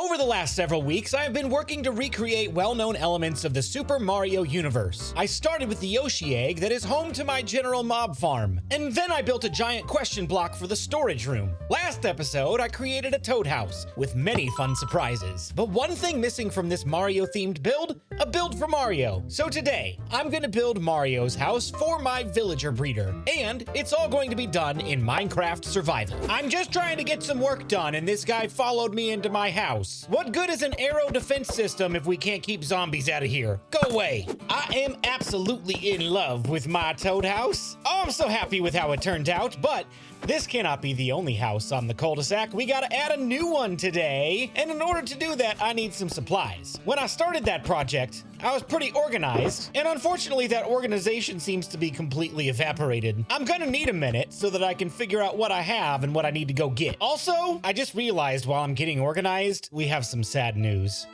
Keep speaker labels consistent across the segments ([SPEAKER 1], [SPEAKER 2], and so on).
[SPEAKER 1] Over the last several weeks, I have been working to recreate well-known elements of the Super Mario universe. I started with the Yoshi egg that is home to my general mob farm, and then I built a giant question block for the storage room. Last episode, I created a Toad house with many fun surprises. But one thing missing from this Mario-themed build, a build for Mario. So today, I'm gonna build Mario's house for my villager breeder, and it's all going to be done in Minecraft Survival. I'm just trying to get some work done, and this guy followed me into my house. What good is an arrow defense system if we can't keep zombies out of here? Go away. I am absolutely in love with my Toad house. Oh, I'm so happy with how it turned out, but this cannot be the only house on the cul-de-sac. We gotta add a new one today, and in order to do that, I need some supplies. When I started that project, I was pretty organized, and unfortunately that organization seems to be completely evaporated. I'm gonna need a minute so that I can figure out what I have and what I need to go get. Also, I just realized while I'm getting organized, we have some sad news.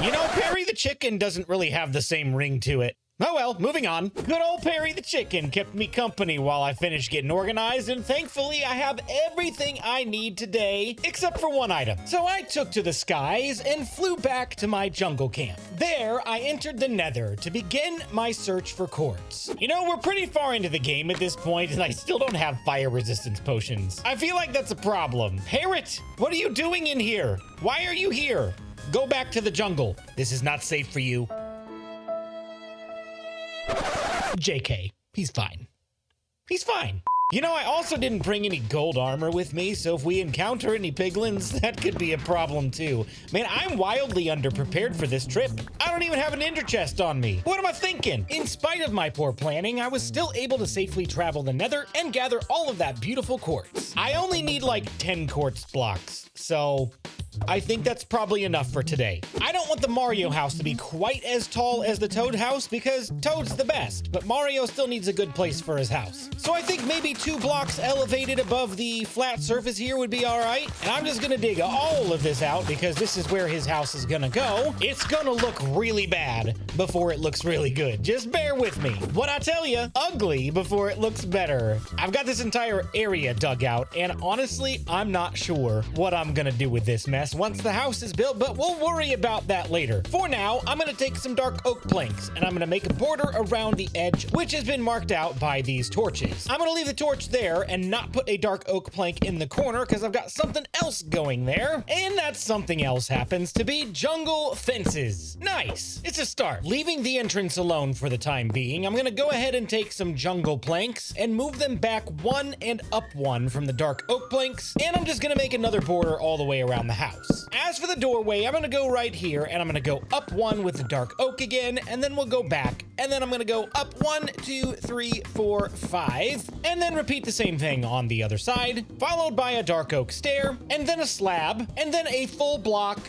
[SPEAKER 1] You know, Perry the chicken doesn't really have the same ring to it. Oh well, moving on. Good old Perry the chicken kept me company while I finished getting organized, and thankfully I have everything I need today, except for one item. So I took to the skies and flew back to my jungle camp. There, I entered the Nether to begin my search for quartz. You know, we're pretty far into the game at this point, and I still don't have fire resistance potions. I feel like that's a problem. Parrot, what are you doing in here? Why are you here? Go back to the jungle. This is not safe for you. JK, he's fine. He's fine. You know, I also didn't bring any gold armor with me, so if we encounter any piglins, that could be a problem too. Man, I'm wildly underprepared for this trip. I don't even have an ender chest on me. What am I thinking? In spite of my poor planning, I was still able to safely travel the Nether and gather all of that beautiful quartz. I only need like 10 quartz blocks, so I think that's probably enough for today. I don't want the Mario house to be quite as tall as the Toad house because Toad's the best, but Mario still needs a good place for his house. So I think maybe 2 blocks elevated above the flat surface here would be all right. And I'm just gonna dig all of this out because this is where his house is gonna go. It's gonna look really bad before it looks really good. Just bear with me. What I tell you, ugly before it looks better. I've got this entire area dug out, and honestly, I'm not sure what I'm gonna do with this mess once the house is built, but we'll worry about that later. For now, I'm gonna take some dark oak planks and I'm gonna make a border around the edge, which has been marked out by these torches. I'm gonna leave the torch there and not put a dark oak plank in the corner because I've got something else going there, and that something else happens to be jungle fences. Nice. It's a start. Leaving the entrance alone for the time being, I'm gonna go ahead and take some jungle planks and move them back 1 and up 1 from the dark oak planks, and I'm just gonna make another border all the way around the house. As for the doorway, I'm gonna go right here and I'm gonna go up 1 with the dark oak again, and then we'll go back, and then I'm gonna go up 1, 2, 3, 4, 5, and then repeat the same thing on the other side, followed by a dark oak stair, and then a slab, and then a full block,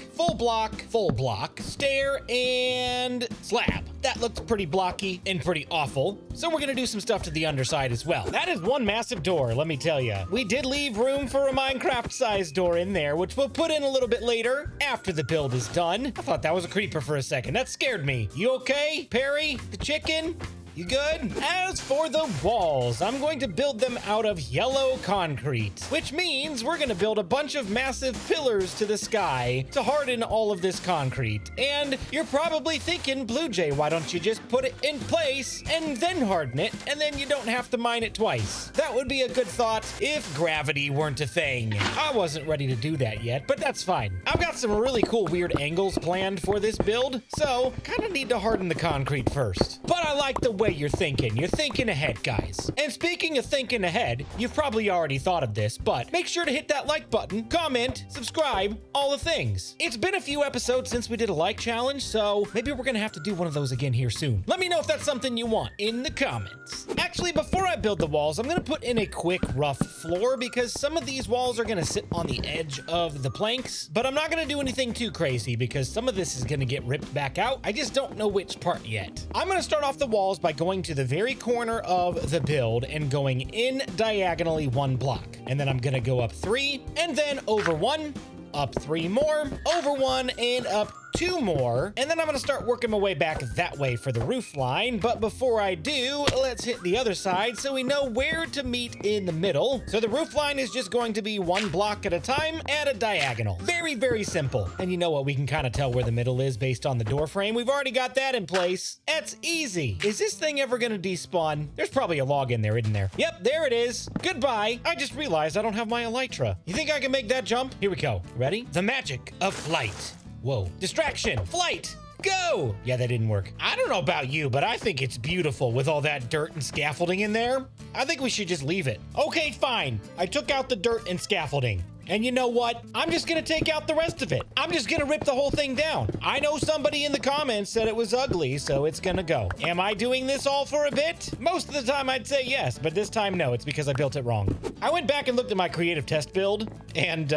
[SPEAKER 1] stair, and slab. That looks pretty blocky and pretty awful, so we're gonna do some stuff to the underside as well. That is one massive door, let me tell you. We did leave room for a Minecraft-sized door in there, which we'll put in a little bit later, after the build is done. I thought that was a creeper for a second. That scared me. You okay, Perry the chicken? You good? As for the walls, I'm going to build them out of yellow concrete, which means we're going to build a bunch of massive pillars to the sky to harden all of this concrete. And you're probably thinking, BluJay, why don't you just put it in place and then harden it, and then you don't have to mine it twice? That would be a good thought if gravity weren't a thing. I wasn't ready to do that yet, but that's fine. I've got some really cool weird angles planned for this build, so kind of need to harden the concrete first. But I like the way you're thinking. You're thinking ahead, guys. And speaking of thinking ahead, you've probably already thought of this, but make sure to hit that like button, comment, subscribe, all the things. It's been a few episodes since we did a like challenge, so maybe we're gonna have to do one of those again here soon. Let me know if that's something you want in the comments. Actually, before I build the walls, I'm gonna put in a quick rough floor because some of these walls are gonna sit on the edge of the planks, but I'm not gonna do anything too crazy because some of this is gonna get ripped back out. I just don't know which part yet. I'm gonna start off the walls by going to the very corner of the build and going in diagonally 1 block. And then I'm gonna go up 3 and then over 1, up 3 more, over 1, and up 2 more, and then I'm gonna start working my way back that way for the roof line. But before I do, let's hit the other side so we know where to meet in the middle. So the roof line is just going to be 1 block at a time at a diagonal. Very, very simple. And you know what? We can kind of tell where the middle is based on the door frame. We've already got that in place. That's easy. Is this thing ever gonna despawn? There's probably a log in there, isn't there? Yep, there it is. Goodbye. I just realized I don't have my elytra. You think I can make that jump? Here we go. Ready? The magic of flight. Whoa. Distraction. Flight. Go! Yeah, that didn't work. I don't know about you, but I think it's beautiful with all that dirt and scaffolding in there. I think we should just leave it. Okay, fine. I took out the dirt and scaffolding. And you know what? I'm just gonna take out the rest of it. I'm just gonna rip the whole thing down. I know somebody in the comments said it was ugly, so it's gonna go. Am I doing this all for a bit? Most of the time I'd say yes, but this time no, it's because I built it wrong. I went back and looked at my creative test build, and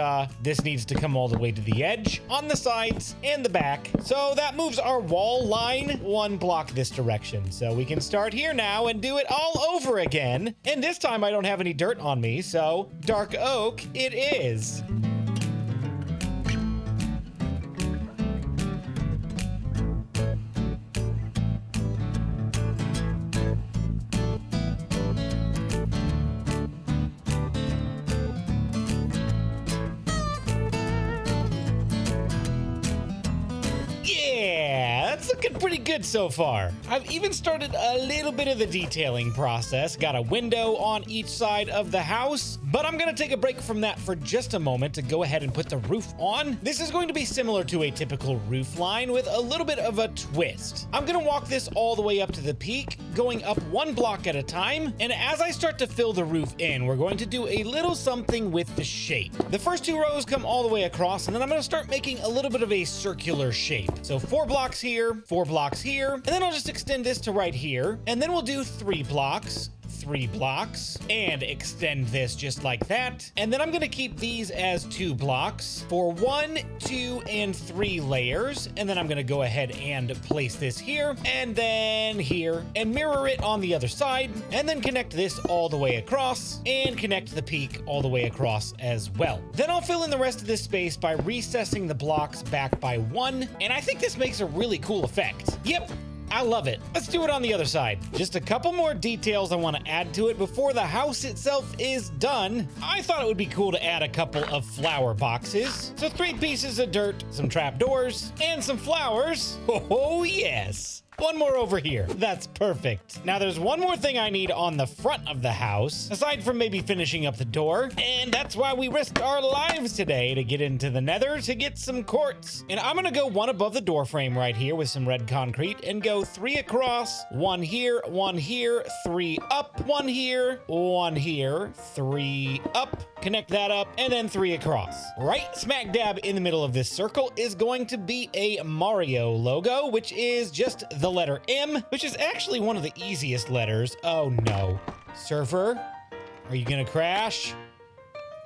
[SPEAKER 1] this needs to come all the way to the edge, on the sides, and the back. So that moves our wall line 1 block this direction. So we can start here now and do it all over again. And this time I don't have any dirt on me, so dark oak it is. Looking pretty good so far. I've even started a little bit of the detailing process. Got a window on each side of the house, but I'm gonna take a break from that for just a moment to go ahead and put the roof on. This is going to be similar to a typical roof line with a little bit of a twist. I'm gonna walk this all the way up to the peak, going up 1 block at a time, and as I start to fill the roof in, we're going to do a little something with the shape. The first 2 rows come all the way across, and then I'm gonna start making a little bit of a circular shape. So 4 blocks here, 4 blocks here, and then I'll just extend this to right here, and then we'll do 3 blocks, 3 blocks, and extend this just like that. And then I'm gonna keep these as 2 blocks for 1, 2, and 3 layers. And then I'm gonna go ahead and place this here, and then here, and mirror it on the other side, and then connect this all the way across, and connect the peak all the way across as well. Then I'll fill in the rest of this space by recessing the blocks back by 1, and I think this makes a really cool effect. Yep. I love it. Let's do it on the other side. Just a couple more details I want to add to it before the house itself is done. I thought it would be cool to add a couple of flower boxes. So 3 pieces of dirt, some trapdoors, and some flowers. Oh yes. 1 more over here. That's perfect. Now there's 1 more thing I need on the front of the house, aside from maybe finishing up the door, and that's why we risked our lives today to get into the nether to get some quartz. And I'm gonna go 1 above the door frame right here with some red concrete and go 3 across, 1 here, 1 here, 3 up, 1 here, 1 here, 3 up, connect that up, and then 3 across. Right smack dab in the middle of this circle is going to be a Mario logo, which is just the letter M, which is actually one of the easiest letters. Oh no. Surfer, are you gonna crash?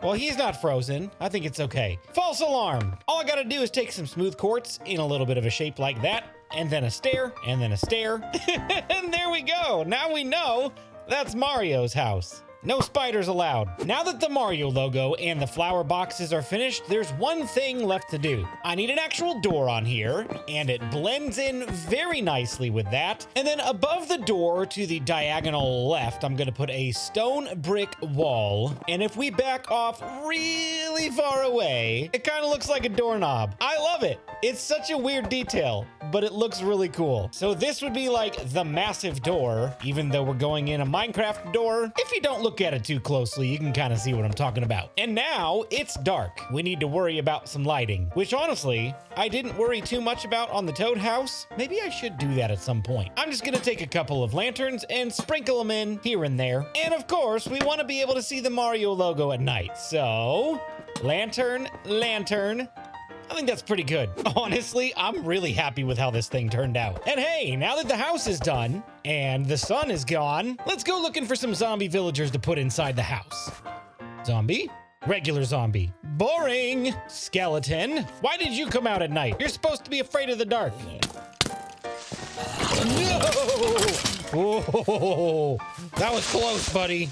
[SPEAKER 1] Well, he's not frozen. I think it's okay. False alarm. All I gotta do is take some smooth quartz in a little bit of a shape like that, and then a stair, and then a stair. And there we go. Now we know that's Mario's house. No spiders allowed. Now that the Mario logo and the flower boxes are finished, there's 1 thing left to do. I need an actual door on here, and it blends in very nicely with that. And then above the door to the diagonal left, I'm gonna put a stone brick wall. And if we back off really far away, it kind of looks like a doorknob. I love it. It's such a weird detail, but it looks really cool. So this would be like the massive door, even though we're going in a Minecraft door. If you don't look at it too closely, you can kind of see what I'm talking about. And now it's dark. We need to worry about some lighting, which honestly, I didn't worry too much about on the Toad house. Maybe I should do that at some point. I'm just gonna take a couple of lanterns and sprinkle them in here and there. And of course, we want to be able to see the Mario logo at night. So, lantern, lantern. I think that's pretty good. Honestly, I'm really happy with how this thing turned out. And hey, now that the house is done and the sun is gone, let's go looking for some zombie villagers to put inside the house. Zombie? Regular zombie. Boring. Skeleton. Why did you come out at night? You're supposed to be afraid of the dark. No! Whoa! That was close, buddy.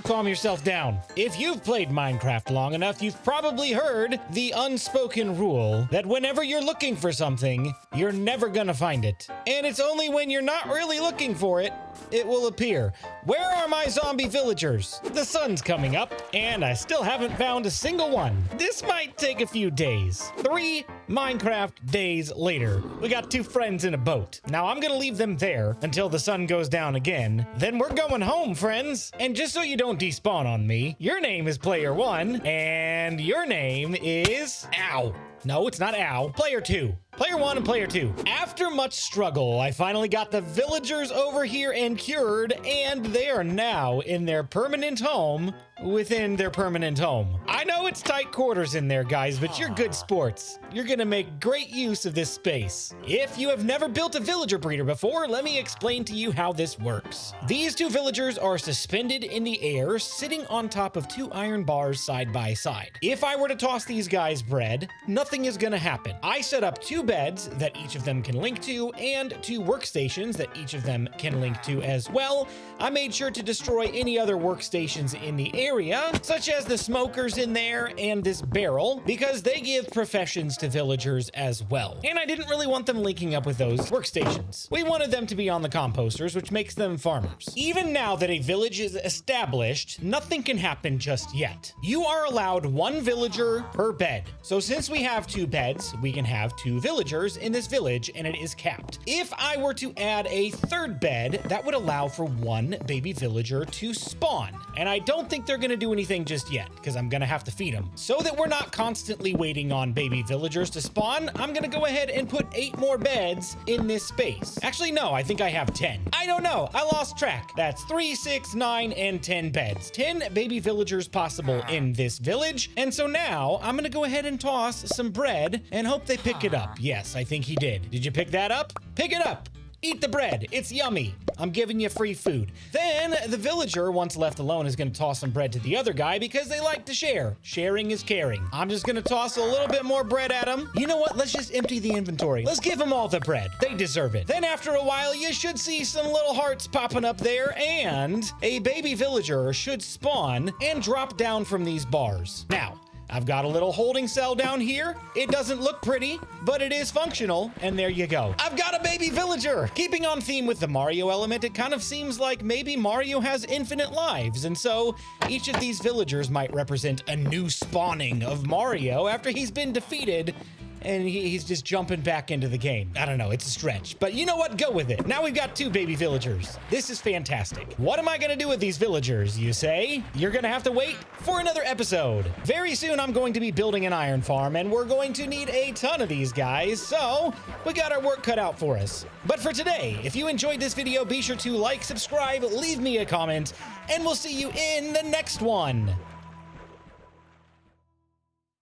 [SPEAKER 1] calm yourself down. If you've played Minecraft long enough, you've probably heard the unspoken rule that whenever you're looking for something, you're never gonna find it. And it's only when you're not really looking for it, it will appear. Where are my zombie villagers? The sun's coming up, and I still haven't found a single one. This might take a few days. 3 Minecraft days later, we got 2 friends in a boat. Now I'm gonna leave them there until the sun goes down again. Then we're going home, friends. And just so you don't despawn on me, your name is Player 1, and your name is... Ow. No, it's not Ow. Player 2. Player 1 and Player 2. After much struggle, I finally got the villagers over here and cured, and they are now in their permanent home within their permanent home. I know it's tight quarters in there, guys, but you're good sports. You're gonna make great use of this space. If you have never built a villager breeder before, let me explain to you how this works. These 2 villagers are suspended in the air, sitting on top of 2 iron bars side by side. If I were to toss these guys bread, nothing is gonna happen. I set up 2 beds that each of them can link to, and 2 workstations that each of them can link to as well. I made sure to destroy any other workstations in the area, such as the smokers in there and this barrel, because they give professions to villagers as well. And I didn't really want them linking up with those workstations. We wanted them to be on the composters, which makes them farmers. Even now that a village is established, nothing can happen just yet. You are allowed 1 villager per bed. So since we have 2 beds, we can have 2 villagers in this village, and it is capped. If I were to add a 3rd bed, that would allow for 1 baby villager to spawn. And I don't think they're gonna do anything just yet, because I'm gonna have to feed them. So that we're not constantly waiting on baby villagers to spawn, I'm gonna go ahead and put 8 more beds in this space. Actually, no, I think I have 10. I don't know, I lost track. That's 3, 6, 9, and 10 beds. 10 baby villagers possible in this village. And so now I'm gonna go ahead and toss some bread and hope they pick it up. Yes, I think he did. Did you pick that up? Pick it up. Eat the bread. It's yummy. I'm giving you free food. Then the villager, once left alone, is going to toss some bread to the other guy because they like to share. Sharing is caring. I'm just going to toss a little bit more bread at him. You know what? Let's just empty the inventory. Let's give them all the bread. They deserve it. Then after a while, you should see some little hearts popping up there, and a baby villager should spawn and drop down from these bars. Now, I've got a little holding cell down here. It doesn't look pretty, but it is functional, and there you go. I've got a baby villager! Keeping on theme with the Mario element, it kind of seems like maybe Mario has infinite lives, and so each of these villagers might represent a new spawning of Mario after he's been defeated, and he's just jumping back into the game. I don't know, it's a stretch, but you know what? Go with it. Now we've got 2 baby villagers. This is fantastic. What am I gonna do with these villagers, you say? You're gonna have to wait for another episode. Very soon I'm going to be building an iron farm, and we're going to need a ton of these guys, so we got our work cut out for us. But for today, if you enjoyed this video, be sure to like, subscribe, leave me a comment, and we'll see you in the next one.